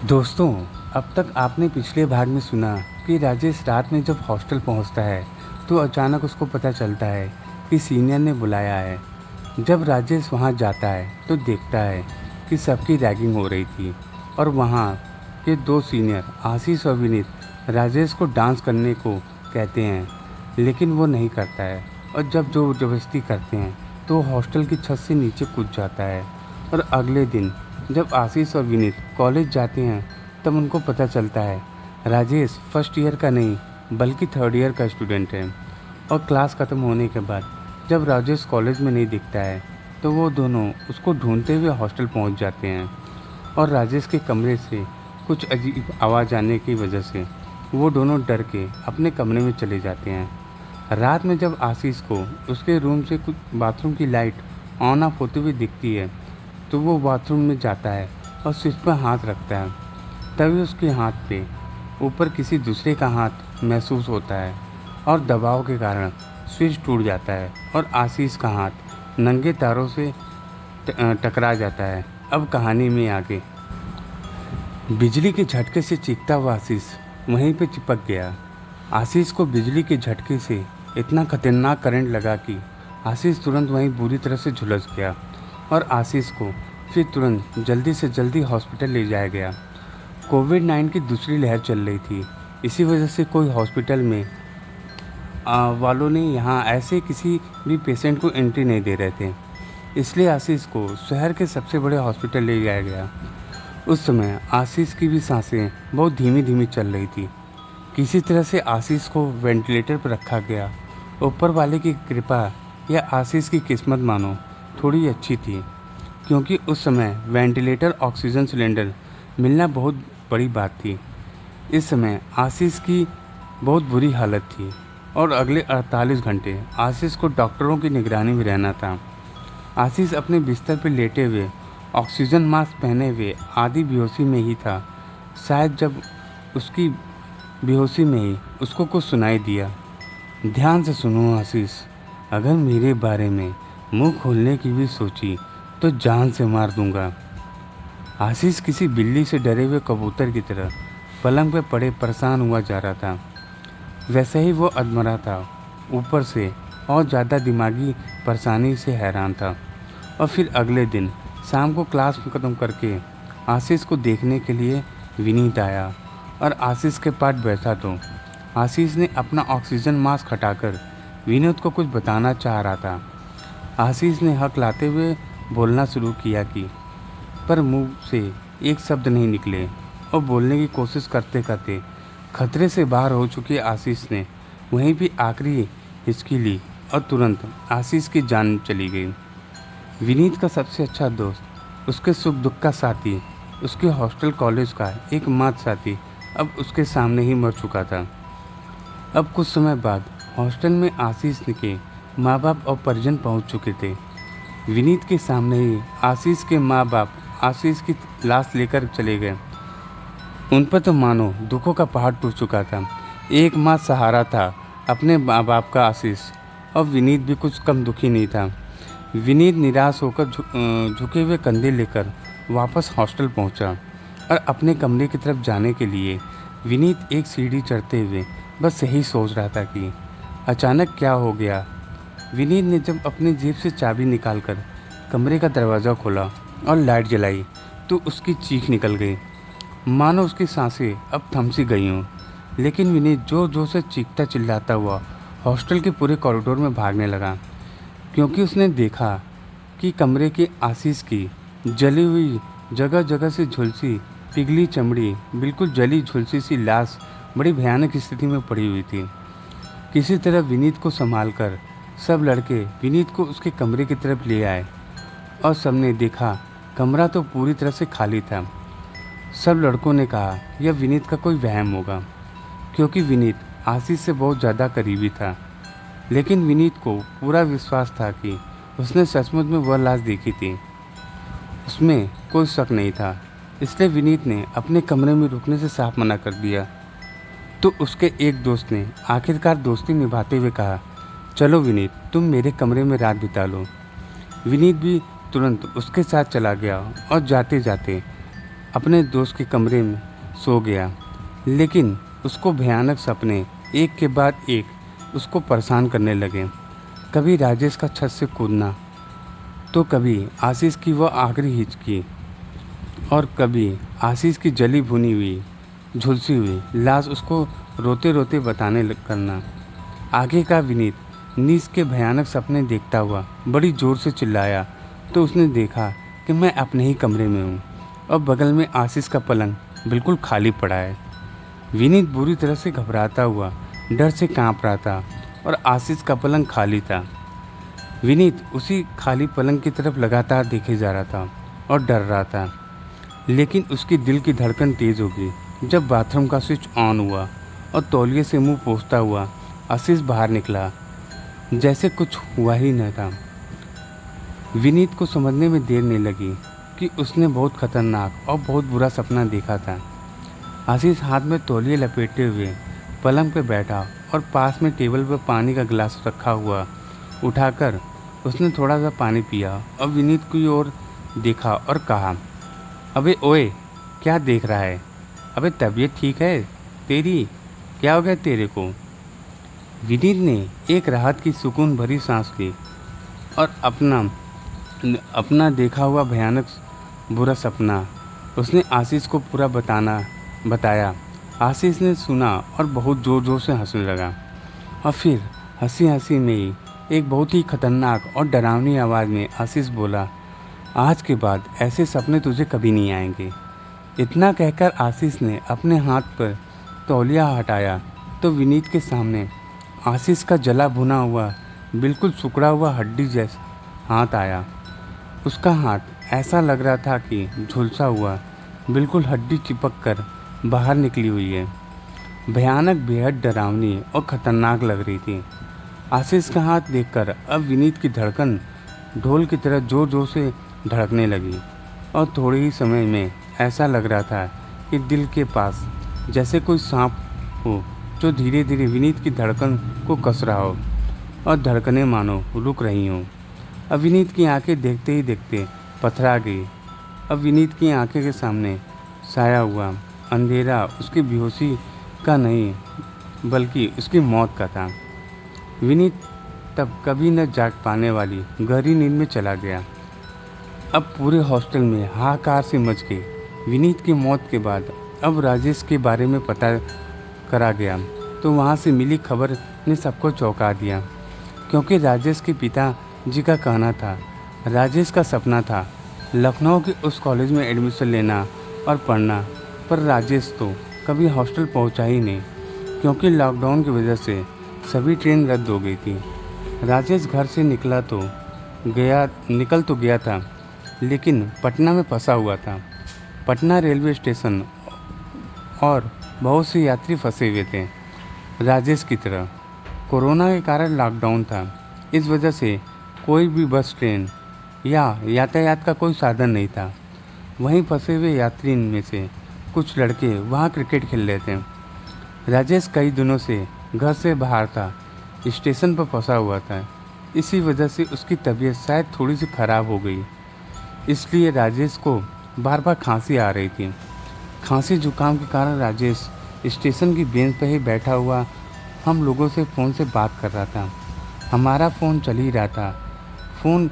दोस्तों, अब तक आपने पिछले भाग में सुना कि राजेश रात में जब हॉस्टल पहुंचता है तो अचानक उसको पता चलता है कि सीनियर ने बुलाया है। जब राजेश वहां जाता है तो देखता है कि सबकी रैगिंग हो रही थी और वहां के दो सीनियर आशीष और विनीत राजेश को डांस करने को कहते हैं, लेकिन वो नहीं करता है। और जब जो ज़बरदस्ती करते हैं तो वो हॉस्टल की छत से नीचे कूद जाता है। और अगले दिन जब आशीष और विनीत कॉलेज जाते हैं तब उनको पता चलता है राजेश फर्स्ट ईयर का नहीं बल्कि थर्ड ईयर का स्टूडेंट है। और क्लास ख़त्म होने के बाद जब राजेश कॉलेज में नहीं दिखता है तो वो दोनों उसको ढूंढते हुए हॉस्टल पहुंच जाते हैं। और राजेश के कमरे से कुछ अजीब आवाज़ आने की वजह से वो दोनों डर के अपने कमरे में चले जाते हैं। रात में जब आशीष को उसके रूम से कुछ बाथरूम की लाइट ऑन ऑफ होते हुए दिखती है तो वो बाथरूम में जाता है और स्विच पर हाथ रखता है। तभी उसके हाथ पे ऊपर किसी दूसरे का हाथ महसूस होता है और दबाव के कारण स्विच टूट जाता है और आशीष का हाथ नंगे तारों से टकरा जाता है। अब कहानी में आगे बिजली के झटके से चीखता हुआ आशीष वहीं पे चिपक गया। आशीष को बिजली के झटके से इतना खतरनाक करंट लगा कि आशीष तुरंत वहीं बुरी तरह से झुलस गया और आशीष को फिर तुरंत जल्दी से जल्दी हॉस्पिटल ले जाया गया। कोविड-19 की दूसरी लहर चल रही थी, इसी वजह से कोई हॉस्पिटल में वालों ने यहाँ ऐसे किसी भी पेशेंट को एंट्री नहीं दे रहे थे, इसलिए आशीष को शहर के सबसे बड़े हॉस्पिटल ले जाया गया। उस समय आशीष की भी सांसें बहुत धीमी धीमी चल रही थी। किसी तरह से आशीष को वेंटिलेटर पर रखा गया। ऊपर वाले की कृपा या आशीष की किस्मत मानो थोड़ी अच्छी थी, क्योंकि उस समय वेंटिलेटर ऑक्सीजन सिलेंडर मिलना बहुत बड़ी बात थी। इस समय आशीष की बहुत बुरी हालत थी और अगले 48 घंटे आशीष को डॉक्टरों की निगरानी में रहना था। आशीष अपने बिस्तर पर लेटे हुए ऑक्सीजन मास्क पहने हुए आधी बेहोशी में ही था। शायद जब उसकी बेहोशी में ही उसको कुछ सुनाई दिया। ध्यान से सुनो आशीष, अगर मेरे बारे में मुंह खोलने की भी सोची तो जान से मार दूंगा। आशीष किसी बिल्ली से डरे हुए कबूतर की तरह पलंग पर पड़े परेशान हुआ जा रहा था। वैसे ही वो अधमरा था, ऊपर से और ज़्यादा दिमागी परेशानी से हैरान था। और फिर अगले दिन शाम को क्लास ख़त्म करके आशीष को देखने के लिए विनीत आया और आशीष के पास बैठा तो आशीष ने अपना ऑक्सीजन मास्क हटाकर विनीत को कुछ बताना चाह रहा था। आशीष ने हक लाते हुए बोलना शुरू किया कि पर मुंह से एक शब्द नहीं निकले और बोलने की कोशिश करते करते खतरे से बाहर हो चुके आशीष ने वहीं भी आखिरी हिचकी ली और तुरंत आशीष की जान चली गई। विनीत का सबसे अच्छा दोस्त, उसके सुख दुख का साथी, उसके हॉस्टल कॉलेज का एकमात्र साथी अब उसके सामने ही मर चुका था। अब कुछ समय बाद हॉस्टल में आशीष के माँ बाप और परिजन पहुँच चुके थे। विनीत के सामने ही आशीष के माँ बाप आशीष की लाश लेकर चले गए। उन पर तो मानो दुखों का पहाड़ टूट चुका था। एक माँ सहारा था अपने माँ बाप का आशीष, और विनीत भी कुछ कम दुखी नहीं था। विनीत निराश होकर झुके हुए कंधे लेकर वापस हॉस्टल पहुंचा और अपने कमरे की तरफ जाने के लिए विनीत एक सीढ़ी चढ़ते हुए बस यही सोच रहा था कि अचानक क्या हो गया। विनीत ने जब अपनी जेब से चाबी निकालकर कमरे का दरवाज़ा खोला और लाइट जलाई तो उसकी चीख निकल गई, मानो उसकी सांसें अब थम सी गई हों। लेकिन विनीत जोर जोर से चीखता चिल्लाता हुआ हॉस्टल के पूरे कॉरिडोर में भागने लगा, क्योंकि उसने देखा कि कमरे के आशीष की जली हुई जगह जगह से झुलसी पिघली चमड़ी, बिल्कुल जली झुलसी सी लाश बड़ी भयानक स्थिति में पड़ी हुई थी। किसी तरह विनीत को संभालकर सब लड़के विनीत को उसके कमरे की तरफ ले आए और सबने देखा कमरा तो पूरी तरह से खाली था। सब लड़कों ने कहा यह विनीत का कोई वहम होगा, क्योंकि विनीत आशीष से बहुत ज़्यादा करीबी था। लेकिन विनीत को पूरा विश्वास था कि उसने सचमुच में वह लाश देखी थी, उसमें कोई शक नहीं था। इसलिए विनीत ने अपने कमरे में रुकने से साफ मना कर दिया। तो उसके एक दोस्त ने आखिरकार दोस्ती निभाते हुए कहा, चलो विनीत, तुम मेरे कमरे में रात बिता लो। विनीत भी तुरंत उसके साथ चला गया और जाते जाते अपने दोस्त के कमरे में सो गया, लेकिन उसको भयानक सपने एक के बाद एक उसको परेशान करने लगे। कभी राजेश का छत से कूदना, तो कभी आशीष की वो आखिरी हिचकी, और कभी आशीष की जली भुनी हुई झुलसी हुई लाश उसको रोते रोते करना। आगे का विनीत नींद के भयानक सपने देखता हुआ बड़ी ज़ोर से चिल्लाया, तो उसने देखा कि मैं अपने ही कमरे में हूँ और बगल में आशीष का पलंग बिल्कुल खाली पड़ा है। विनीत बुरी तरह से घबराता हुआ डर से कांप रहा था और आशीष का पलंग खाली था। विनीत उसी खाली पलंग की तरफ लगातार देखे जा रहा था और डर रहा था, लेकिन उसकी दिल की धड़कन तेज़ हो गई जब बाथरूम का स्विच ऑन हुआ और तौलिए से मुंह पोंछता हुआ आशीष बाहर निकला, जैसे कुछ हुआ ही न था। विनीत को समझने में देर नहीं लगी कि उसने बहुत खतरनाक और बहुत बुरा सपना देखा था। आशीष हाथ में तौलिए लपेटे हुए पलंग पर बैठा और पास में टेबल पर पानी का गिलास रखा हुआ उठाकर उसने थोड़ा सा पानी पिया और विनीत की ओर देखा और कहा, अबे ओए, क्या देख रहा है? अबे तबीयत ठीक है तेरी? क्या हो गया तेरे को? विनीत ने एक राहत की सुकून भरी सांस ली और अपना देखा हुआ भयानक बुरा सपना उसने आशीष को पूरा बताया। आशीष ने सुना और बहुत ज़ोर ज़ोर से हंसने लगा और फिर हंसी हंसी में ही एक बहुत ही खतरनाक और डरावनी आवाज़ में आशीष बोला, आज के बाद ऐसे सपने तुझे कभी नहीं आएंगे। इतना कहकर आशीष ने अपने हाथ पर तौलिया हटाया तो विनीत के सामने आशीष का जला भुना हुआ बिल्कुल सिकुड़ा हुआ हड्डी जैसा हाथ आया। उसका हाथ ऐसा लग रहा था कि झुलसा हुआ बिल्कुल हड्डी चिपक कर बाहर निकली हुई है। भयानक, बेहद डरावनी और ख़तरनाक लग रही थी। आशीष का हाथ देखकर अब विनीत की धड़कन ढोल की तरह ज़ोर ज़ोर से धड़कने लगी और थोड़े ही समय में ऐसा लग रहा था कि दिल के पास जैसे कोई सांप हो जो धीरे धीरे विनीत की धड़कन को कस रहा हो और धड़कनें मानो रुक रही हों। अब विनीत की आंखें देखते ही देखते पथरा गई। अब विनीत की आंखें के सामने साया हुआ अंधेरा उसकी बेहोशी का नहीं बल्कि उसकी मौत का था। विनीत तब कभी न जाग पाने वाली गहरी नींद में चला गया। अब पूरे हॉस्टल में हाहाकार से मच गई। विनीत की मौत के बाद अब राजेश के बारे में पता करा गया तो वहाँ से मिली खबर ने सबको चौंका दिया, क्योंकि राजेश के पिता जी का कहना था, राजेश का सपना था लखनऊ के उस कॉलेज में एडमिशन लेना और पढ़ना, पर राजेश तो कभी हॉस्टल पहुंचा ही नहीं, क्योंकि लॉकडाउन की वजह से सभी ट्रेन रद्द हो गई थी। राजेश घर से निकल तो गया था, लेकिन पटना में फंसा हुआ था। पटना रेलवे स्टेशन और बहुत से यात्री फंसे हुए थे राजेश की तरह। कोरोना के कारण लॉकडाउन था, इस वजह से कोई भी बस, ट्रेन या यातायात का कोई साधन नहीं था। वहीं फंसे हुए यात्री में से कुछ लड़के वहां क्रिकेट खेल रहे थे। राजेश कई दिनों से घर से बाहर था, स्टेशन पर फंसा हुआ था। इसी वजह से उसकी तबीयत शायद थोड़ी सी ख़राब हो गई, इसलिए राजेश को बार बार खांसी आ रही थी। खांसी जुकाम के कारण राजेश स्टेशन की बेंच पर ही बैठा हुआ हम लोगों से फ़ोन से बात कर रहा था। हमारा फ़ोन चल ही रहा था, फ़ोन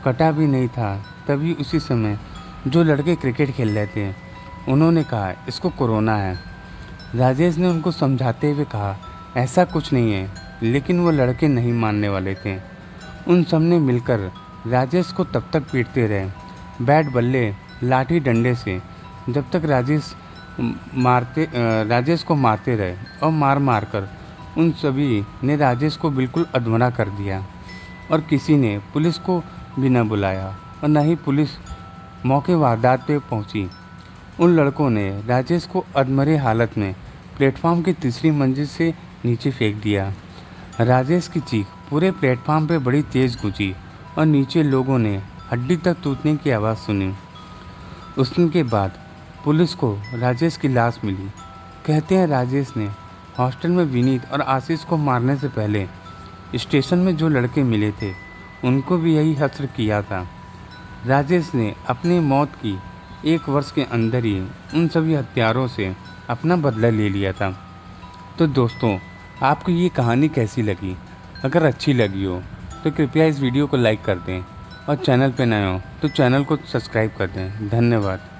कटा भी नहीं था। तभी उसी समय जो लड़के क्रिकेट खेल रहे थे उन्होंने कहा, इसको कोरोना है। राजेश ने उनको समझाते हुए कहा, ऐसा कुछ नहीं है, लेकिन वो लड़के नहीं मानने वाले थे। उन सब ने मिलकर राजेश को तब तक पीटते रहे, बैट बल्ले लाठी डंडे से, जब तक राजेश को मारते रहे और मार कर उन सभी ने राजेश को बिल्कुल अधमरा कर दिया और किसी ने पुलिस को भी न बुलाया और न ही पुलिस मौके वारदात पे पहुंची। उन लड़कों ने राजेश को अधमरे हालत में प्लेटफॉर्म की तीसरी मंजिल से नीचे फेंक दिया। राजेश की चीख पूरे प्लेटफॉर्म पे बड़ी तेज़ गूंजी और नीचे लोगों ने हड्डी तक टूटने की आवाज़ सुनी। उसके बाद पुलिस को राजेश की लाश मिली। कहते हैं राजेश ने हॉस्टल में विनीत और आशीष को मारने से पहले स्टेशन में जो लड़के मिले थे उनको भी यही हस्र किया था। राजेश ने अपनी मौत की 1 वर्ष के अंदर ही उन सभी हत्यारों से अपना बदला ले लिया था। तो दोस्तों, आपको ये कहानी कैसी लगी? अगर अच्छी लगी हो तो कृपया इस वीडियो को लाइक कर दें और चैनल पे नए हो तो चैनल को सब्सक्राइब कर दें। धन्यवाद।